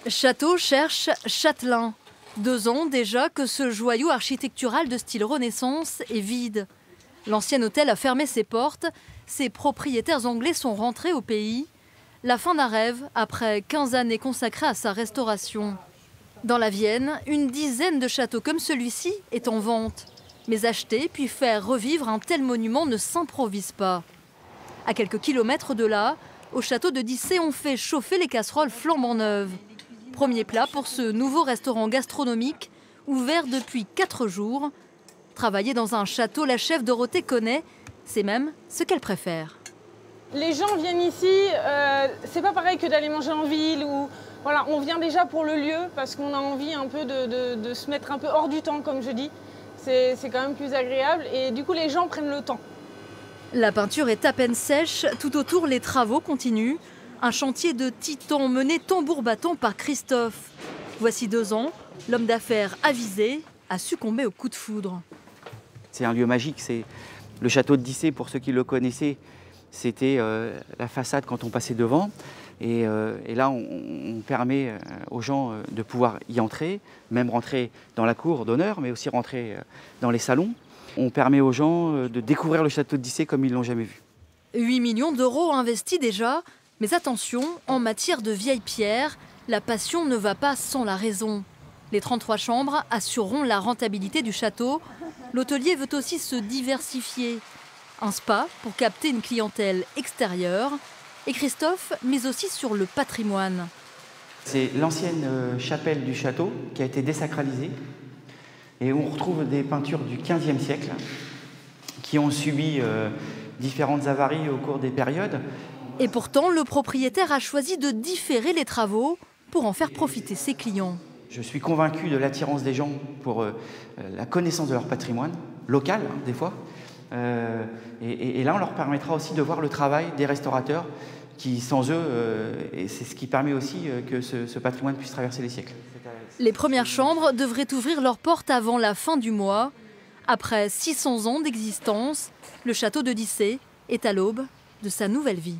Château cherche châtelain. 2 ans déjà que ce joyau architectural de style Renaissance est vide. L'ancien hôtel a fermé ses portes. Ses propriétaires anglais sont rentrés au pays. La fin d'un rêve après 15 années consacrées à sa restauration. Dans la Vienne, une dizaine de châteaux comme celui-ci est en vente. Mais acheter puis faire revivre un tel monument ne s'improvise pas. À quelques kilomètres de là, au château de Dissay, on fait chauffer les casseroles flambant neuves. Premier plat pour ce nouveau restaurant gastronomique, ouvert depuis 4 jours. Travailler dans un château, la chef Dorothée connaît, c'est même ce qu'elle préfère. Les gens viennent ici, c'est pas pareil que d'aller manger en ville. Voilà, on vient déjà pour le lieu parce qu'on a envie un peu de se mettre un peu hors du temps, comme je dis. C'est quand même plus agréable et du coup les gens prennent le temps. La peinture est à peine sèche, tout autour les travaux continuent. Un chantier de titan mené tambour battant par Christophe. Voici 2 ans, l'homme d'affaires avisé a succombé au coup de foudre. C'est un lieu magique, c'est le château de Dissay, pour ceux qui le connaissaient, c'était la façade quand on passait devant. Et là, on permet aux gens de pouvoir y entrer, même rentrer dans la cour d'honneur, mais aussi rentrer dans les salons. On permet aux gens de découvrir le château de Dissay comme ils ne l'ont jamais vu. 8 millions d'euros investis déjà. Mais attention, en matière de vieilles pierres, la passion ne va pas sans la raison. Les 33 chambres assureront la rentabilité du château. L'hôtelier veut aussi se diversifier. Un spa pour capter une clientèle extérieure. Et Christophe mise aussi sur le patrimoine. C'est l'ancienne chapelle du château qui a été désacralisée. Et on retrouve des peintures du XVe siècle qui ont subi différentes avaries au cours des périodes. Et pourtant, le propriétaire a choisi de différer les travaux pour en faire profiter ses clients. Je suis convaincu de l'attirance des gens pour la connaissance de leur patrimoine, local des fois. Et là, on leur permettra aussi de voir le travail des restaurateurs qui, sans eux, et c'est ce qui permet aussi que ce patrimoine puisse traverser les siècles. Les premières chambres devraient ouvrir leurs portes avant la fin du mois. Après 600 ans d'existence, le château de Dissay est à l'aube de sa nouvelle vie.